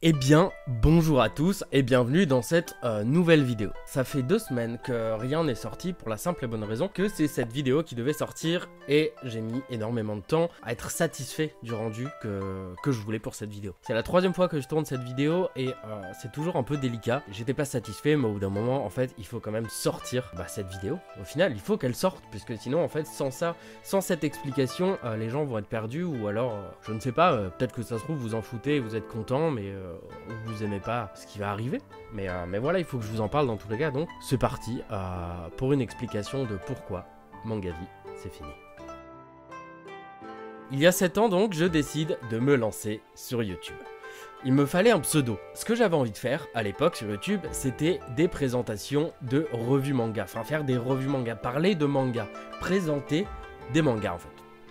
Eh bien, bonjour à tous et bienvenue dans cette nouvelle vidéo. Ça fait 2 semaines que rien n'est sorti pour la simple et bonne raison que c'est cette vidéo qui devait sortir et j'ai mis énormément de temps à être satisfait du rendu que je voulais pour cette vidéo. C'est la 3e fois que je tourne cette vidéo et c'est toujours un peu délicat. J'étais pas satisfait mais au bout d'un moment en fait il faut quand même sortir cette vidéo. Au final il faut qu'elle sorte puisque sinon en fait sans ça, sans cette explication les gens vont être perdus ou alors je ne sais pas, peut-être que ça se trouve vous en foutez, vous êtes content mais vous aimez pas ce qui va arriver, mais voilà, il faut que je vous en parle dans tous les cas, donc c'est parti pour une explication de pourquoi Mangavi, c'est fini. Il y a 7 ans donc, je décide de me lancer sur YouTube. Il me fallait un pseudo. Ce que j'avais envie de faire à l'époque sur YouTube, c'était des présentations de revues manga, enfin faire des revues manga, parler de manga, présenter des mangas en fait,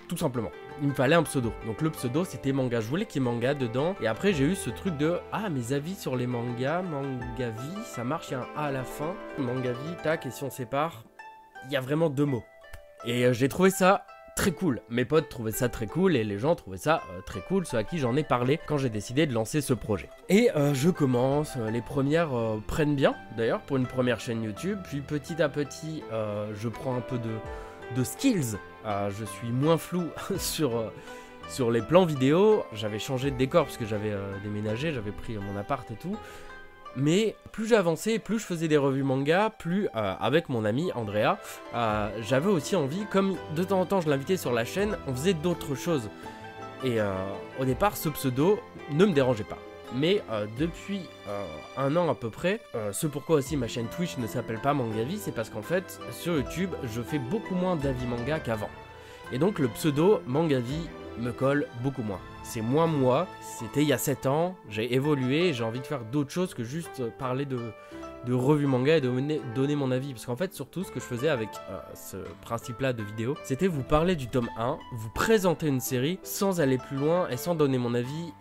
tout simplement. Il me fallait un pseudo. Donc le pseudo c'était manga. Je voulais qu'il y ait manga dedans. Et après j'ai eu ce truc de mes avis sur les mangas, Mangavi, ça marche, il y a un A à la fin. Mangavi, tac, et si on sépare, il y a vraiment 2 mots. Et j'ai trouvé ça très cool. Mes potes trouvaient ça très cool et les gens trouvaient ça très cool, ceux à qui j'en ai parlé quand j'ai décidé de lancer ce projet. Et je commence, les premières prennent bien d'ailleurs pour une première chaîne YouTube. Puis petit à petit, je prends un peu de skills. Je suis moins flou sur les plans vidéo. J'avais changé de décor parce que j'avais déménagé, j'avais pris mon appart et tout. Mais plus j'avançais, plus je faisais des revues manga, plus avec mon ami Andrea, j'avais aussi envie, comme de temps en temps je l'invitais sur la chaîne, on faisait d'autres choses. Et au départ, ce pseudo ne me dérangeait pas. Mais depuis 1 an à peu près, ce pourquoi aussi ma chaîne Twitch ne s'appelle pas Mangavi, c'est parce qu'en fait, sur YouTube, je fais beaucoup moins d'avis manga qu'avant. Et donc le pseudo Mangavi me colle beaucoup moins. C'est moins moi, c'était il y a 7 ans, j'ai évolué, j'ai envie de faire d'autres choses que juste parler de revues manga et de donner mon avis. Parce qu'en fait, surtout, ce que je faisais avec ce principe-là de vidéo, c'était vous parler du tome 1, vous présenter une série sans aller plus loin et sans donner mon avis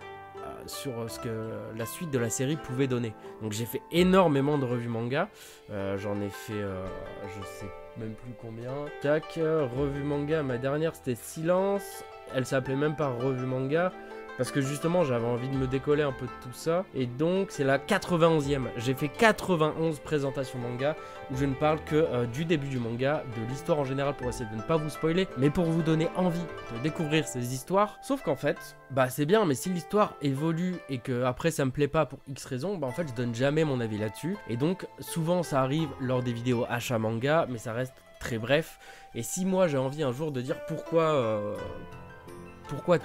sur ce que la suite de la série pouvait donner. Donc j'ai fait énormément de revues manga, j'en ai fait je sais même plus combien. Tac, revue manga, ma dernière c'était Silence, elle s'appelait même pas revue manga parce que justement j'avais envie de me décoller un peu de tout ça, et donc c'est la 91e. J'ai fait 91 présentations manga où je ne parle que du début du manga, de l'histoire en général pour essayer de ne pas vous spoiler, mais pour vous donner envie de découvrir ces histoires. Sauf qu'en fait, c'est bien, mais si l'histoire évolue et que après ça me plaît pas pour X raisons, en fait je donne jamais mon avis là-dessus, et donc souvent ça arrive lors des vidéos achat manga, mais ça reste très bref. Et si moi j'ai envie un jour de dire pourquoi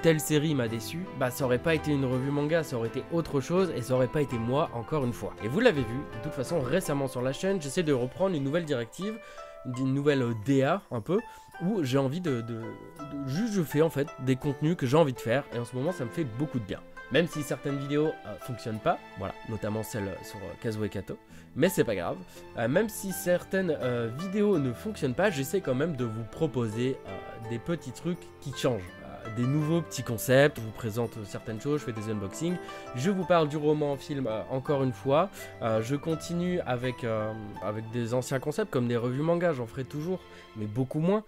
telle série m'a déçu, ça aurait pas été une revue manga, ça aurait été autre chose et ça aurait pas été moi encore une fois. Et vous l'avez vu, de toute façon récemment sur la chaîne, j'essaie de reprendre une nouvelle directive, une nouvelle DA un peu, où j'ai envie juste je fais en fait des contenus que j'ai envie de faire, et en ce moment ça me fait beaucoup de bien. Même si certaines vidéos fonctionnent pas, voilà, notamment celle sur Kazuo et Kato, mais c'est pas grave. Même si certaines vidéos ne fonctionnent pas, j'essaie quand même de vous proposer des petits trucs qui changent. Des nouveaux petits concepts, je vous présente certaines choses, je fais des unboxings, je vous parle du roman en film encore une fois, je continue avec des anciens concepts comme des revues manga, j'en ferai toujours, mais beaucoup moins.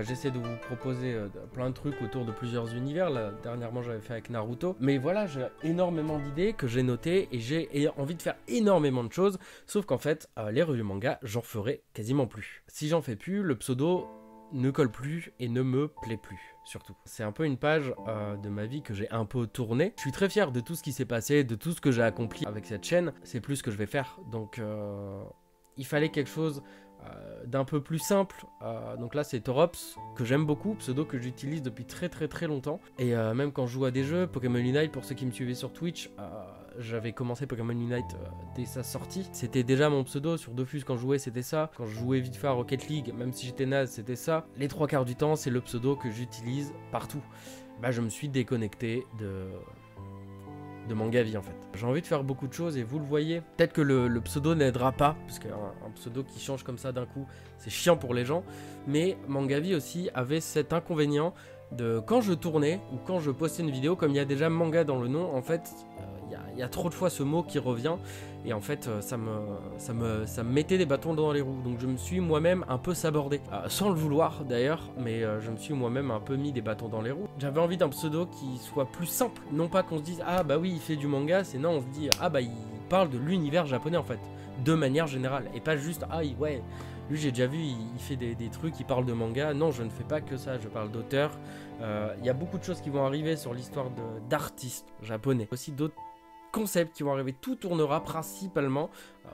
J'essaie de vous proposer plein de trucs autour de plusieurs univers. Là, dernièrement j'avais fait avec Naruto, mais voilà, j'ai énormément d'idées que j'ai notées et j'ai envie de faire énormément de choses, sauf qu'en fait les revues manga j'en ferai quasiment plus. Si j'en fais plus, le pseudo ne colle plus et ne me plaît plus, surtout. C'est un peu une page de ma vie que j'ai un peu tournée. Je suis très fier de tout ce qui s'est passé, de tout ce que j'ai accompli avec cette chaîne. C'est plus ce que je vais faire, donc il fallait quelque chose d'un peu plus simple. Donc là c'est Torops, que j'aime beaucoup, pseudo que j'utilise depuis très très très longtemps, et même quand je joue à des jeux, Pokémon Unite, pour ceux qui me suivaient sur Twitch, j'avais commencé Pokémon Unite dès sa sortie, c'était déjà mon pseudo. Sur Dofus quand je jouais c'était ça, quand je jouais vite fait à Rocket League, même si j'étais naze c'était ça. Les 3/4 du temps c'est le pseudo que j'utilise partout. Je me suis déconnecté de Mangavi en fait. J'ai envie de faire beaucoup de choses et vous le voyez. Peut-être que le pseudo n'aidera pas, parce qu'un pseudo qui change comme ça d'un coup, c'est chiant pour les gens. Mais Mangavi aussi avait cet inconvénient de quand je tournais ou quand je postais une vidéo, comme il y a déjà manga dans le nom, en fait, y a trop de fois ce mot qui revient, et en fait ça me mettait des bâtons dans les roues, donc je me suis moi-même un peu sabordé, sans le vouloir d'ailleurs, mais je me suis moi-même un peu mis des bâtons dans les roues. J'avais envie d'un pseudo qui soit plus simple, non pas qu'on se dise ah bah oui il fait du manga, c'est non, on se dit ah bah il parle de l'univers japonais en fait, de manière générale, et pas juste ah ouais lui j'ai déjà vu il fait des trucs, il parle de manga. Non, je ne fais pas que ça, je parle d'auteurs. Il y a beaucoup de choses qui vont arriver sur l'histoire d'artistes japonais, aussi d'autres concepts qui vont arriver. Tout tournera principalement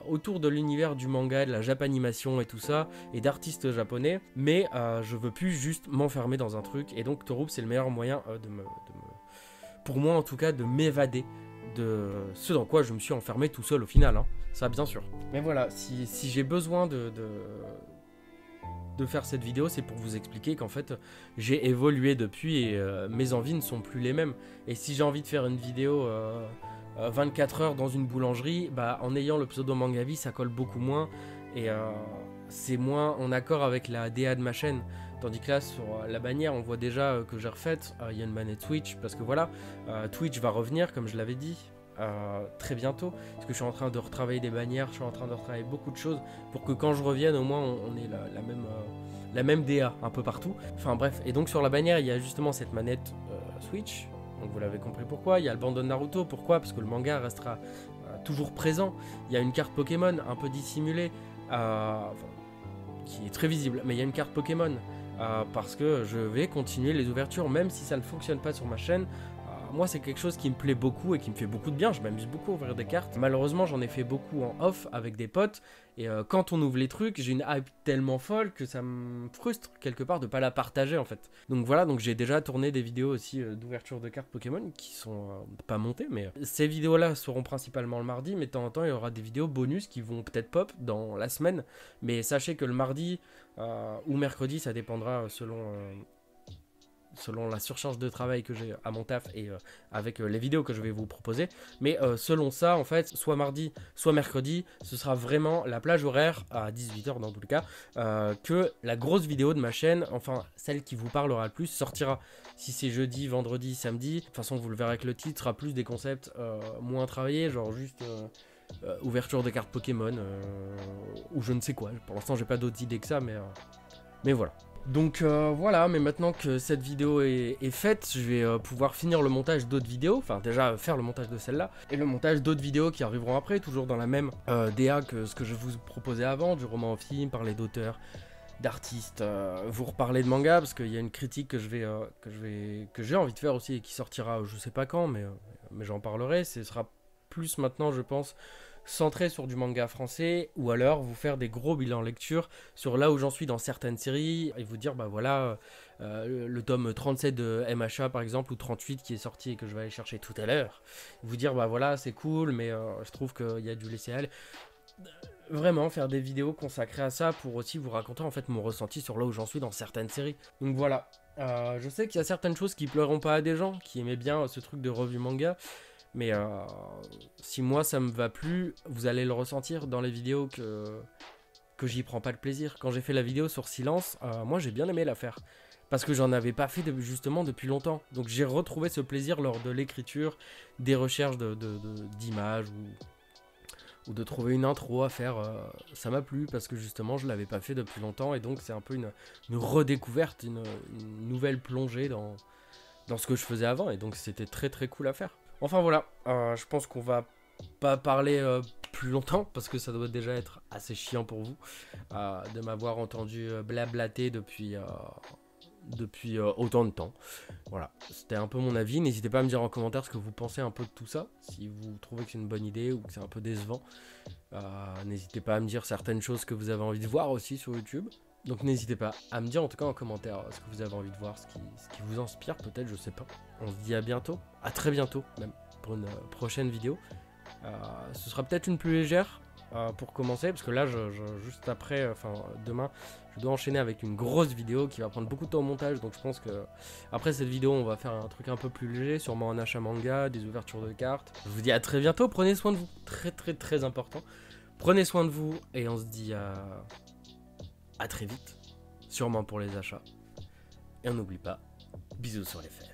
autour de l'univers du manga, de la japanimation et tout ça, et d'artistes japonais, mais je veux plus juste m'enfermer dans un truc, et donc Torup c'est le meilleur moyen pour moi en tout cas, de m'évader de ce dans quoi je me suis enfermé tout seul au final, hein. Ça bien sûr. Mais voilà, si j'ai besoin de faire cette vidéo, c'est pour vous expliquer qu'en fait j'ai évolué depuis, et mes envies ne sont plus les mêmes. Et si j'ai envie de faire une vidéo 24 heures dans une boulangerie, bah en ayant le pseudo Mangavi ça colle beaucoup moins, et c'est moins en accord avec la DA de ma chaîne. Tandis que là sur la bannière on voit déjà que j'ai refaite, il y a une manette Twitch, parce que voilà, Twitch va revenir comme je l'avais dit très bientôt, parce que je suis en train de retravailler des bannières, je suis en train de retravailler beaucoup de choses pour que quand je revienne au moins on ait la même DA un peu partout. Enfin bref, et donc sur la bannière il y a justement cette manette Switch, donc vous l'avez compris pourquoi. Il y a le bandeau de Naruto, pourquoi? Parce que le manga restera toujours présent. Il y a une carte Pokémon un peu dissimulée, qui est très visible, mais il y a une carte Pokémon parce que je vais continuer les ouvertures même si ça ne fonctionne pas sur ma chaîne. Moi c'est quelque chose qui me plaît beaucoup et qui me fait beaucoup de bien, je m'amuse beaucoup à ouvrir des cartes. Malheureusement j'en ai fait beaucoup en off avec des potes, et quand on ouvre les trucs, j'ai une hype tellement folle que ça me frustre quelque part de pas la partager en fait. Donc voilà, donc j'ai déjà tourné des vidéos aussi d'ouverture de cartes Pokémon qui sont pas montées, mais ces vidéos là seront principalement le mardi, mais de temps en temps il y aura des vidéos bonus qui vont peut-être pop dans la semaine. Mais sachez que le mardi ou mercredi, ça dépendra selon la surcharge de travail que j'ai à mon taf, et avec les vidéos que je vais vous proposer. Mais selon ça, en fait, soit mardi, soit mercredi, ce sera vraiment la plage horaire, à 18 h dans tous les cas, que la grosse vidéo de ma chaîne, enfin celle qui vous parlera le plus, sortira. Si c'est jeudi, vendredi, samedi, de toute façon vous le verrez avec le titre, sera plus des concepts moins travaillés, genre juste ouverture de cartes Pokémon, ou je ne sais quoi. Pour l'instant j'ai pas d'autres idées que ça, mais voilà. Donc voilà, mais maintenant que cette vidéo est faite, je vais pouvoir finir le montage d'autres vidéos, enfin déjà faire le montage de celle-là, et le montage d'autres vidéos qui arriveront après, toujours dans la même DA que ce que je vous proposais avant, du roman en film, parler d'auteurs, d'artistes, vous reparler de manga, parce qu'il y a une critique que j'ai envie de faire aussi, et qui sortira je sais pas quand, mais j'en parlerai. Ce sera plus maintenant je pense centré sur du manga français, ou alors vous faire des gros bilans lecture sur là où j'en suis dans certaines séries, et vous dire bah voilà le tome 37 de MHA par exemple, ou 38 qui est sorti et que je vais aller chercher tout à l'heure, vous dire bah voilà c'est cool, mais je trouve qu'il y a du laisser aller. Vraiment faire des vidéos consacrées à ça pour aussi vous raconter en fait mon ressenti sur là où j'en suis dans certaines séries. Donc voilà, je sais qu'il y a certaines choses qui plairont pas à des gens qui aimaient bien ce truc de revue manga, mais si moi ça me va plus, vous allez le ressentir dans les vidéos que j'y prends pas de plaisir. Quand j'ai fait la vidéo sur Silence, moi j'ai bien aimé la faire, parce que j'en avais pas fait justement depuis longtemps. Donc j'ai retrouvé ce plaisir lors de l'écriture, des recherches d'images, ou de trouver une intro à faire. Ça m'a plu parce que justement je l'avais pas fait depuis longtemps, et donc c'est un peu une redécouverte, une nouvelle plongée dans ce que je faisais avant, et donc c'était très très cool à faire. Enfin voilà, je pense qu'on va pas parler plus longtemps, parce que ça doit déjà être assez chiant pour vous de m'avoir entendu blablater depuis autant de temps. Voilà, c'était un peu mon avis. N'hésitez pas à me dire en commentaire ce que vous pensez un peu de tout ça, si vous trouvez que c'est une bonne idée ou que c'est un peu décevant. N'hésitez pas à me dire certaines choses que vous avez envie de voir aussi sur YouTube. Donc n'hésitez pas à me dire en tout cas en commentaire ce que vous avez envie de voir, ce qui vous inspire peut-être, je sais pas. On se dit à bientôt, à très bientôt même, pour une prochaine vidéo. Ce sera peut-être une plus légère pour commencer, parce que là juste après, enfin demain, je dois enchaîner avec une grosse vidéo qui va prendre beaucoup de temps au montage. Donc je pense que après cette vidéo on va faire un truc un peu plus léger, sûrement un achat manga, des ouvertures de cartes. Je vous dis à très bientôt, prenez soin de vous, très très très important. Prenez soin de vous, et on se dit à très vite, sûrement pour les achats. Et on n'oublie pas, bisous sur les fesses.